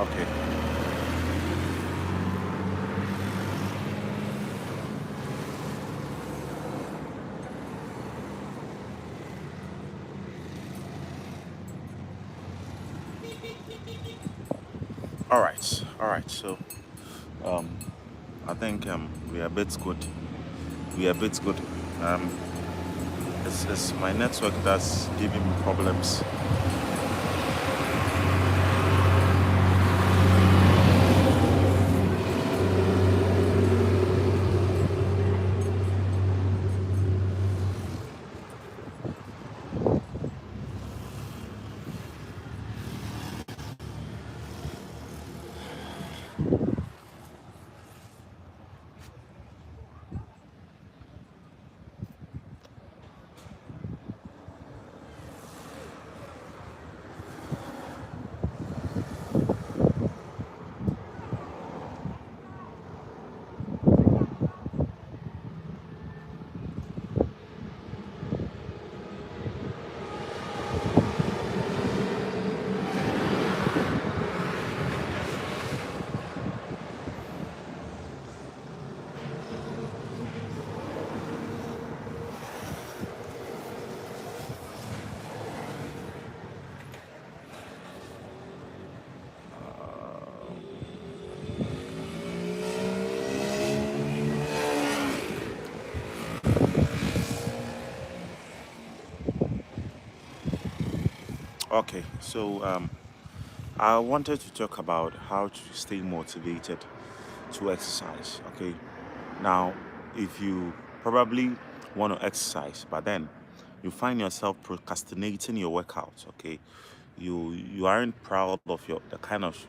Okay. All right. All right. So, um, I think we are a bit good. We are a bit good. Um, it's my network that's giving me problems. Okay. So, I wanted to talk about how to stay motivated to exercise. Okay. Now, if you probably want to exercise, but then you find yourself procrastinating your workouts, okay, you aren't proud of the kind of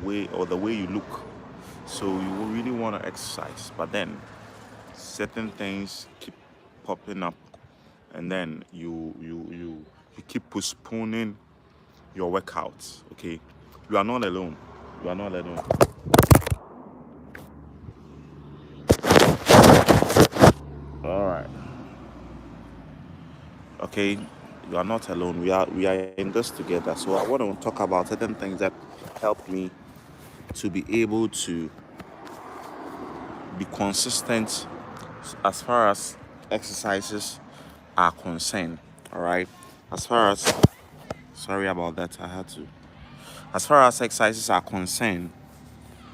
way or the way you look, so you really want to exercise, but then certain things keep popping up, and then you keep postponing your workouts. Okay, you are not alone. You are not alone. All right. Okay, you are not alone. We are in this together. So I want to talk about certain things that help me to be able to be consistent as far as exercises are concerned. All right. As far as sorry about that, I had to. As far as exercises are concerned,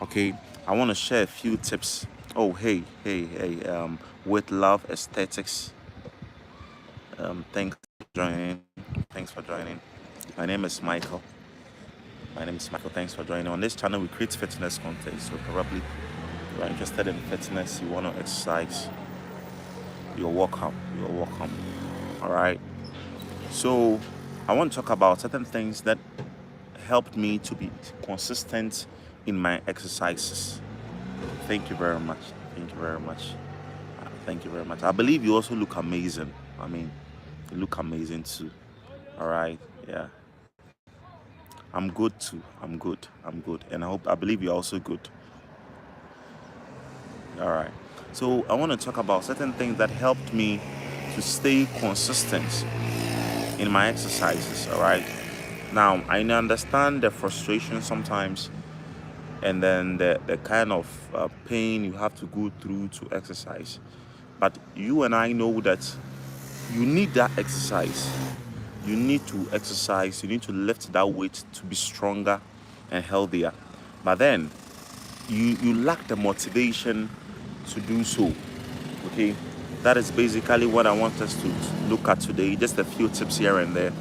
okay, I want to share a few tips. Oh, hey. With love aesthetics. Thanks for joining. Thanks for joining. My name is Michael. My name is Michael. Thanks for joining. On this channel, we create fitness content. So probably you are interested in fitness, you want to exercise, you're welcome. You're welcome. All right. So I want to talk about certain things that helped me to be consistent in my exercises. Thank you very much. Thank you very much. Thank you very much. I believe you also look amazing. I mean, you look amazing too. All right. Yeah. I'm good too. I'm good. I'm good. And I believe you're also good. All right. So I want to talk about certain things that helped me to stay consistent in my exercises. All right. Now I understand the frustration sometimes, and then the kind of pain you have to go through to exercise. But you and I know that you need that exercise. You need to exercise. You need to lift that weight to be stronger and healthier. But then you lack the motivation to do so. Okay, that is basically what I want us to look at today. Just a few tips here and there,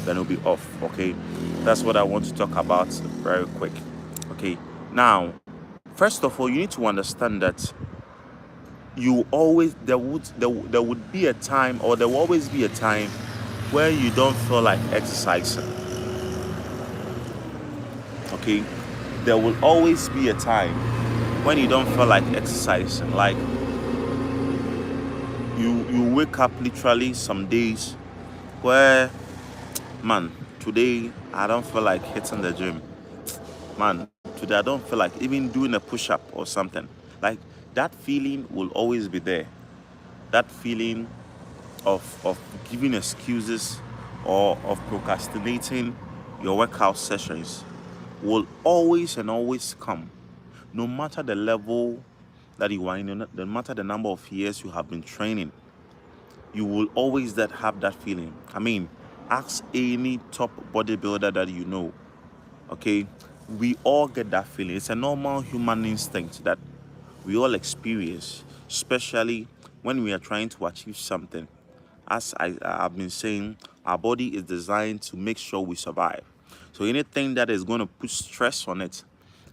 then we'll be off. Okay, that's what I want to talk about very quick. Okay, now, first of all, you need to understand that you always there would be a time, or there will always be a time where you don't feel like exercising. Okay, there will always be a time when you don't feel like exercising. Like you wake up literally some days where, man, today I don't feel like hitting the gym. Man, today I don't feel like even doing a push-up or something. Like that feeling will always be there. That feeling of giving excuses or of procrastinating your workout sessions will always and always come, no matter the level that you are in, no matter the number of years you have been training. You will always have that feeling. I mean, ask any top bodybuilder that you know. Okay, we all get that feeling. It's a normal human instinct that we all experience, especially when we are trying to achieve something. As I've been saying, our body is designed to make sure we survive. So anything that is going to put stress on it,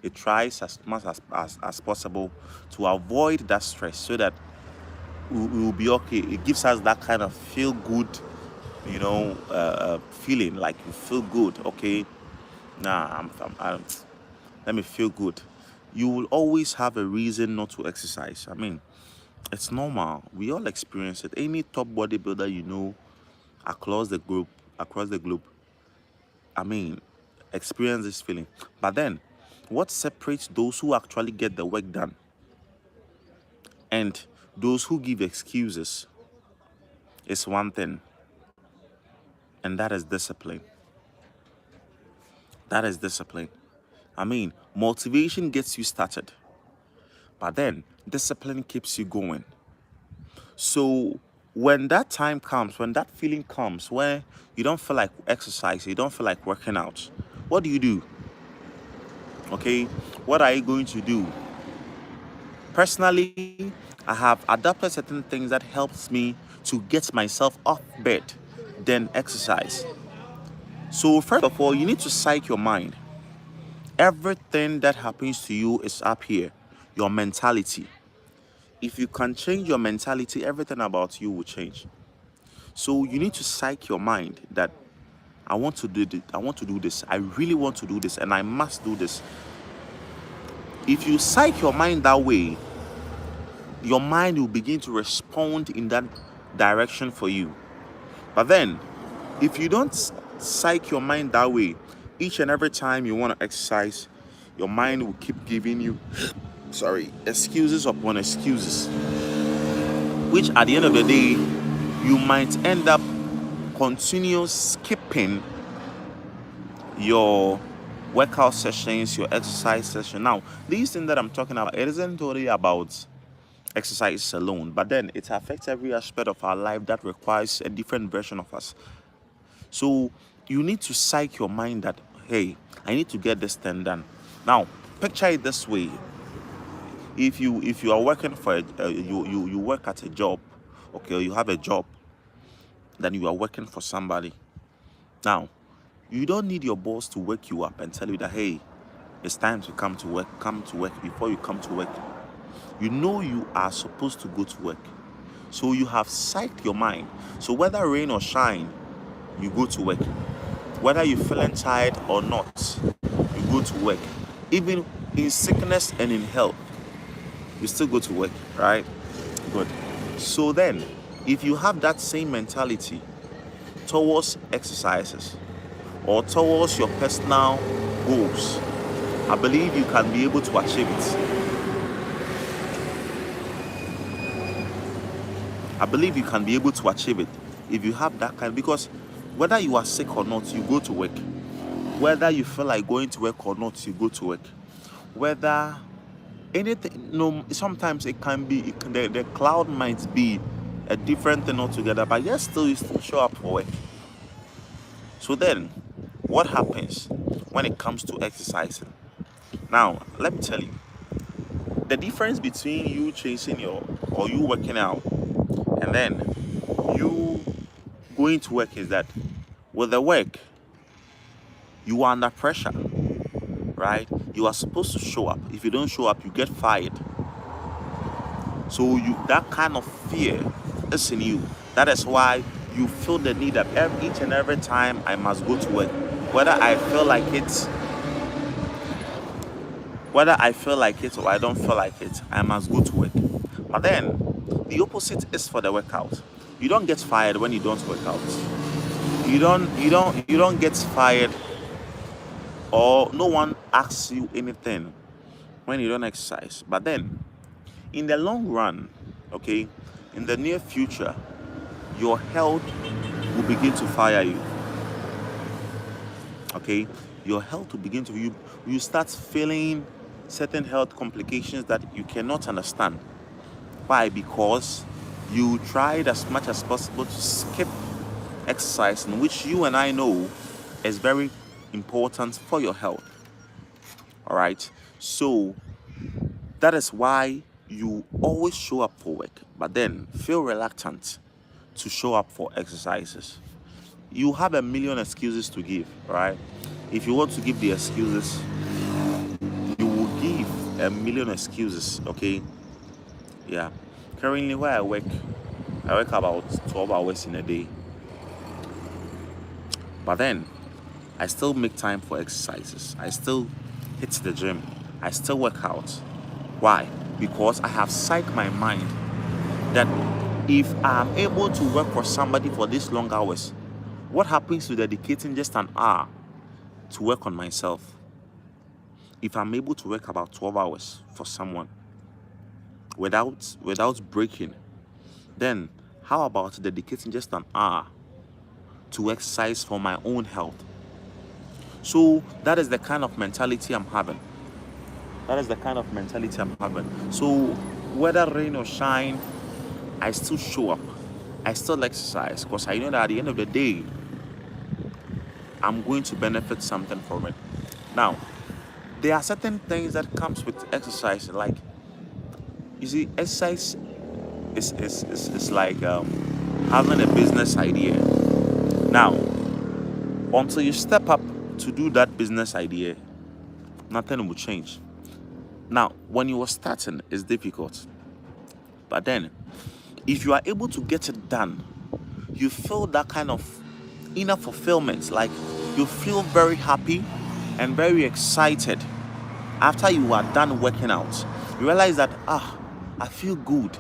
it tries as much as possible to avoid that stress so that we will be okay. It gives us that kind of feel good, feeling like you feel good. Okay, nah, let me feel good. You will always have a reason not to exercise. I mean, it's normal. We all experience it. Any top bodybuilder you know across the globe, I mean, experience this feeling. But then, what separates those who actually get the work done and those who give excuses is one thing, and that is discipline. That is discipline. I mean, motivation gets you started, but then discipline keeps you going. So when that time comes, when that feeling comes, where you don't feel like exercise, you don't feel like working out, what do you do? Okay, what are you going to do? Personally, I have adopted certain things that helps me to get myself off bed, then exercise. So first of all, you need to psych your mind. Everything that happens to you is up here, your mentality. If you can change your mentality, everything about you will change. So you need to psych your mind that I want to do this, I want to do this, I really want to do this, and I must do this. If you psych your mind that way, your mind will begin to respond in that direction for you. But then, if you don't psych your mind that way, each and every time you want to exercise, your mind will keep giving you, excuses upon excuses, which at the end of the day, you might end up continue skipping your workout sessions, your exercise session. Now, these things that I'm talking about, it isn't totally about exercise alone, but then it affects every aspect of our life that requires a different version of us. So you need to psych your mind that, hey, I need to get this thing done. Now, picture it this way: if you are working for you work at a job, okay, or you have a job, then you are working for somebody. Now, you don't need your boss to wake you up and tell you that, hey, it's time to come to work. Come to work. Before you come to work, you know you are supposed to go to work. So you have psyched your mind. So whether rain or shine, you go to work. Whether you're feeling tired or not, you go to work. Even in sickness and in health, you still go to work, right? Good. So then, if you have that same mentality towards exercises or towards your personal goals, I believe you can be able to achieve it. I believe you can be able to achieve it if you have that kind, because whether you are sick or not, you go to work. Whether you feel like going to work or not, you go to work. Whether anything, sometimes it can be, the cloud might be a different thing altogether, but yet still you still show up for work. So then, what happens when it comes to exercising? Now, let me tell you, the difference between you chasing or you working out and then you going to work is that with the work, you are under pressure, right? You are supposed to show up. If you don't show up, you get fired. So that kind of fear is in you. That is why you feel the need that each and every time I must go to work, whether I feel like it or I don't feel like it, I must go to work. But then the opposite is for the workout. You don't get fired when you don't work out. You don't get fired, or no one asks you anything when you don't exercise. But then in the long run, okay, in the near future, your health will begin to fire you. Okay, your health will begin to you start feeling certain health complications that you cannot understand. Why? Because you tried as much as possible to skip exercise, in which you and I know is very important for your health. All right. So that is why you always show up for work, but then feel reluctant to show up for exercises. You have a million excuses to give, right? If you want to give the excuses, you will give a million excuses, okay? Yeah. Currently, where I work about 12 hours in a day, but then I still make time for exercises. I still hit the gym. I still work out. Why? Because I have psyched my mind that if I'm able to work for somebody for these long hours, what happens to dedicating just an hour to work on myself? If I'm able to work about 12 hours for someone without breaking, then how about dedicating just an hour to exercise for my own health? So that is the kind of mentality I'm having. That is the kind of mentality I'm having. So whether rain or shine, I still show up. I still exercise because I know that at the end of the day, I'm going to benefit something from it. Now, there are certain things that comes with exercise. Like, you see, exercise is like having a business idea. Now, until you step up to do that business idea, nothing will change. Now, when you were starting, it's difficult. But then, if you are able to get it done, you feel that kind of inner fulfillment. Like, you feel very happy and very excited after you are done working out. You realize that, I feel good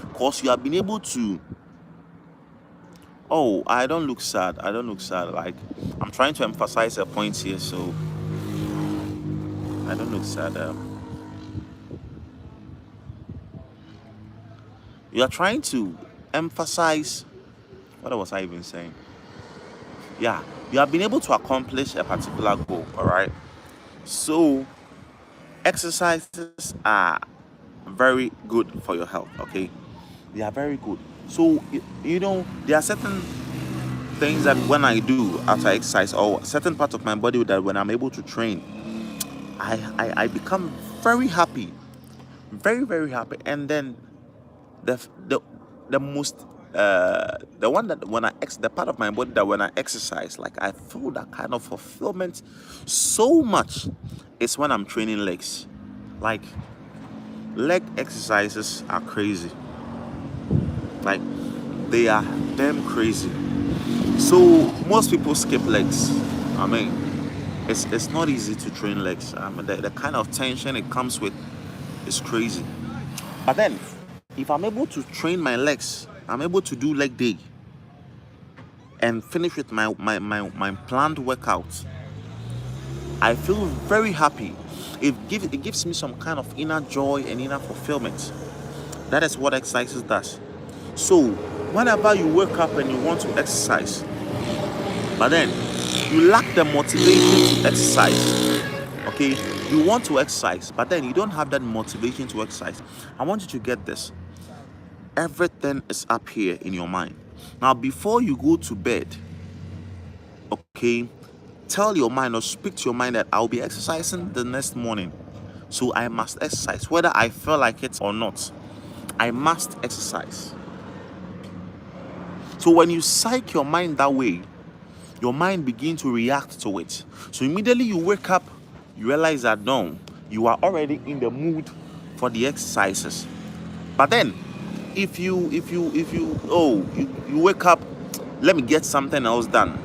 because you have been able to. Oh, I don't look sad. I don't look sad. Like, I'm trying to emphasize a point here, so I don't look sad. You are trying to emphasize. What was I even saying? Yeah, you have been able to accomplish a particular goal. All right. So exercises are very good for your health. Okay, they are very good. So there are certain things that when I do after exercise, or certain part of my body that when I'm able to train, I become very happy, very very happy. And then the the the most the one that when the part of my body that when I exercise, like I feel that kind of fulfillment so much, is when I'm training legs. Like, leg exercises are crazy. Like, they are damn crazy. So most people skip legs. I mean, it's not easy to train legs. I mean, the kind of tension it comes with is crazy. But then, if I'm able to train my legs, I'm able to do leg day and finish with my planned workout, I feel very happy. It gives me some kind of inner joy and inner fulfillment. That is what exercise does. So whenever you wake up and you want to exercise, but then you lack the motivation to exercise, okay, you want to exercise, but then you don't have that motivation to exercise, I want you to get this. Everything is up here in your mind. Now, before you go to bed, okay, tell your mind or speak to your mind that I'll be exercising the next morning. So I must exercise, whether I feel like it or not. I must exercise. So when you psych your mind that way, your mind begins to react to it. So immediately you wake up, you realize that no, you are already in the mood for the exercises. But then, if you wake up, let me get something else done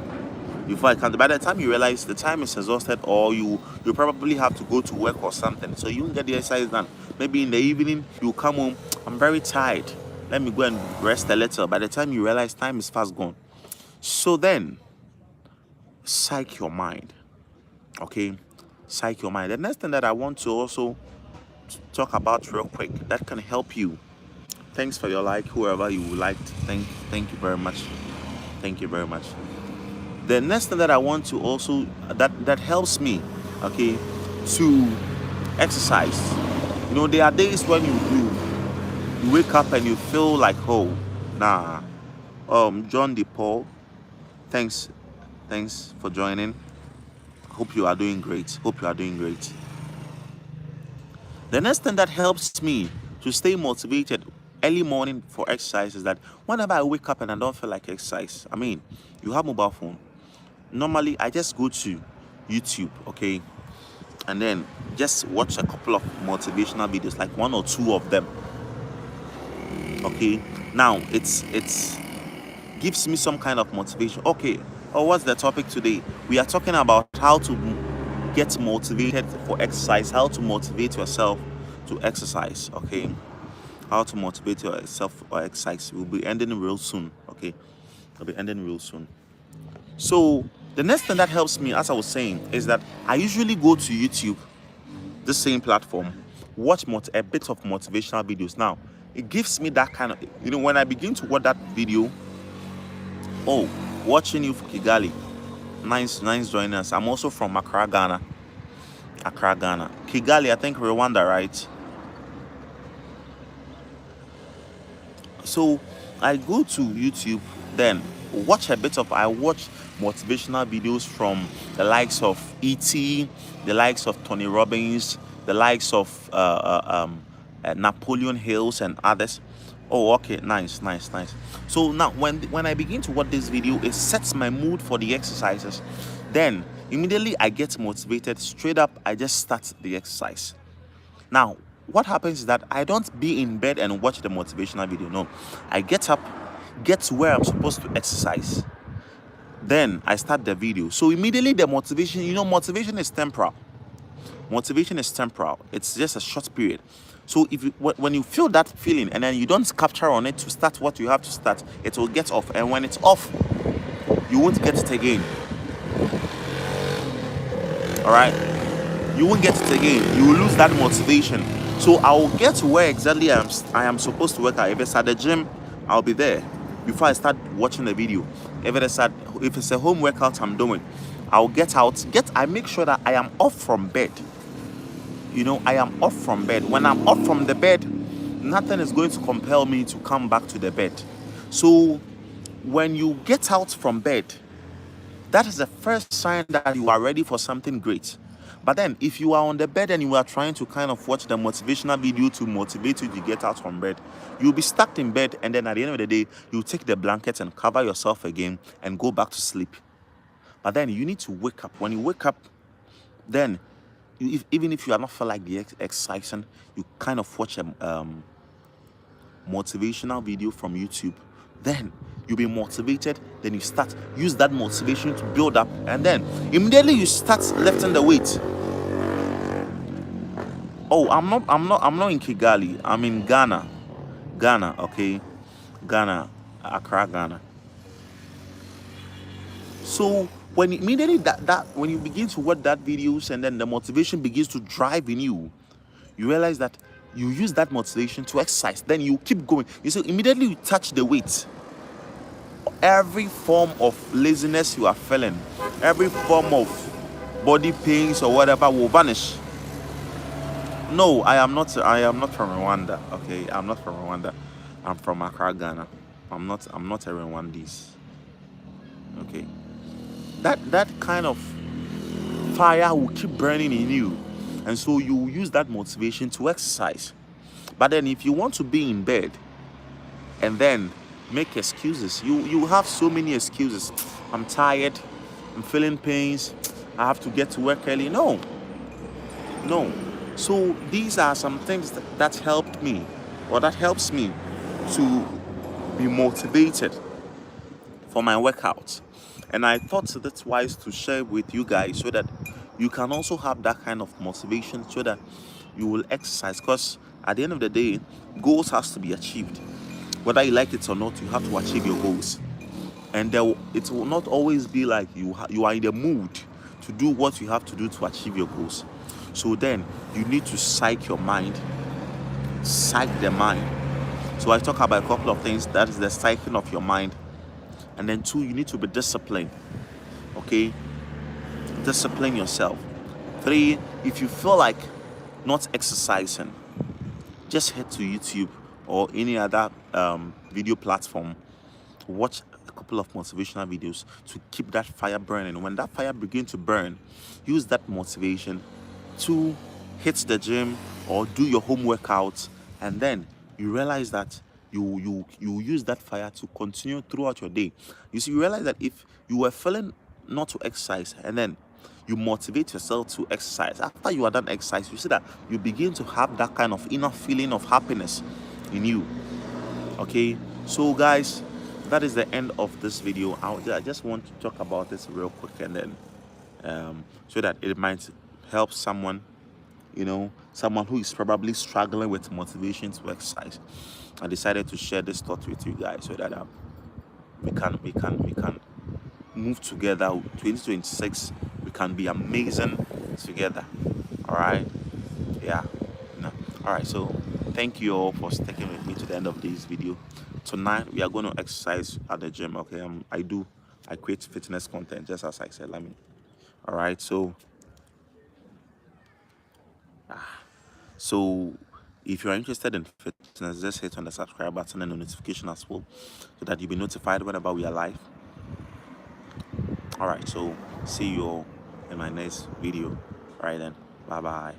before I can. By the time you realize the time is exhausted, or you probably have to go to work or something, so you won't get the exercise done. Maybe in the evening you come home, I'm very tired, let me go and rest a little. By the time you realize, time is fast gone. So then, psych your mind. Okay, psych your mind. The next thing that I want to also talk about real quick that can help you. Thanks for your like, whoever you liked. Thank you very much. Thank you very much. The next thing that I want to also that helps me, okay, to exercise. There are days when you wake up and you feel like, oh, nah. John DePaul, thanks for joining. Hope you are doing great. Hope you are doing great. The next thing that helps me to stay motivated early morning for exercise is that whenever I wake up and I don't feel like exercise, you have mobile phone. Normally, I just go to YouTube, okay, and then just watch a couple of motivational videos, like one or two of them, okay. Now it's gives me some kind of motivation. Okay, what's the topic today? We are talking about how to get motivated for exercise, how to motivate yourself to exercise, okay? How to motivate yourself for exercise. We'll be ending real soon, okay? We'll be ending real soon. So the next thing that helps me, as I was saying, is that I usually go to YouTube, the same platform, watch a bit of motivational videos. Now, it gives me that kind of, when I begin to watch that video, watching you for Kigali, nice joining us. I'm also from Accra, Ghana. Kigali, I think Rwanda, right? So I go to YouTube, then I watch motivational videos from the likes of E.T., the likes of Tony Robbins, the likes of Napoleon Hills and others. Oh, okay, nice. So now when I begin to watch this video, it sets my mood for the exercises. Then immediately I get motivated. Straight up, I just start the exercise. Now, what happens is that I don't be in bed and watch the motivational video. No, I get up, get to where I'm supposed to exercise. Then I start the video. So immediately the motivation, motivation is temporal. It's just a short period. So when you feel that feeling and then you don't capture on it to start what you have to start, it will get off. And when it's off, you won't get it again. All right? You won't get it again. You will lose that motivation. So I will get to where exactly I am supposed to work out. If it's at the gym, I'll be there before I start watching the video. If it's a home workout I'm doing, I'll get out. I make sure that I am off from bed. I am off from bed. When I'm off from the bed, nothing is going to compel me to come back to the bed. So when you get out from bed, that is the first sign that you are ready for something great. But then if you are on the bed and you are trying to kind of watch the motivational video to motivate you to get out from bed, you'll be stuck in bed, and then at the end of the day, you take the blanket and cover yourself again and go back to sleep. But then you need to wake up. When you wake up, then even if you are not feel like the exercising, you kind of watch a motivational video from YouTube. Then you'll be motivated. Then you use that motivation to build up, and then immediately you start lifting the weight. Oh, I'm not in Kigali. I'm in Ghana, okay, Ghana, Accra, Ghana. So when immediately when you begin to watch that videos and then the motivation begins to drive in you, you realize that you use that motivation to exercise. Then you keep going. You see, immediately you touch the weight. Every form of laziness you are feeling, every form of body pains or whatever will vanish. No, I am not from Rwanda. Okay, I'm not from Rwanda. I'm from Accra, Ghana. I'm not a Rwandese. Okay. That kind of fire will keep burning in you, and so you use that motivation to exercise. But then if you want to be in bed and then make excuses, you have so many excuses. I'm tired, I'm feeling pains, I have to get to work early. No. So these are some things that helped me, or that helps me to be motivated for my workouts. And I thought that's wise to share with you guys so that you can also have that kind of motivation, so that you will exercise. Because at the end of the day, goals has to be achieved. Whether you like it or not, you have to achieve your goals. And it will not always be like you are in the mood to do what you have to do to achieve your goals. So then you need to psych the mind. So I talk about a couple of things. That is the psyching of your mind. And then 2, you need to be disciplined. Okay, discipline yourself. 3, if you feel like not exercising, just head to YouTube or any other video platform, watch a couple of motivational videos to keep that fire burning. When that fire begins to burn, use that motivation to hit the gym or do your home workouts, and then you realize that you use that fire to continue throughout your day. You see, you realize that if you were feeling not to exercise, and then you motivate yourself to exercise, after you are done exercise, you see that you begin to have that kind of inner feeling of happiness in you. Okay, so guys, that is the end of this video. I just want to talk about this real quick, and then so that it might help someone, someone who is probably struggling with motivation to exercise. I decided to share this thought with you guys so that we can move together. 2026, we can be amazing together. All right, yeah. No. All right, so thank you all for sticking with me to the end of this video. Tonight we are going to exercise at the gym. Okay, I create fitness content, just as I said. All right, so if you're interested in fitness, just hit on the subscribe button and the notification as well, so that you'll be notified whenever we are live. All right, so see you all in my next video. All right then, bye bye.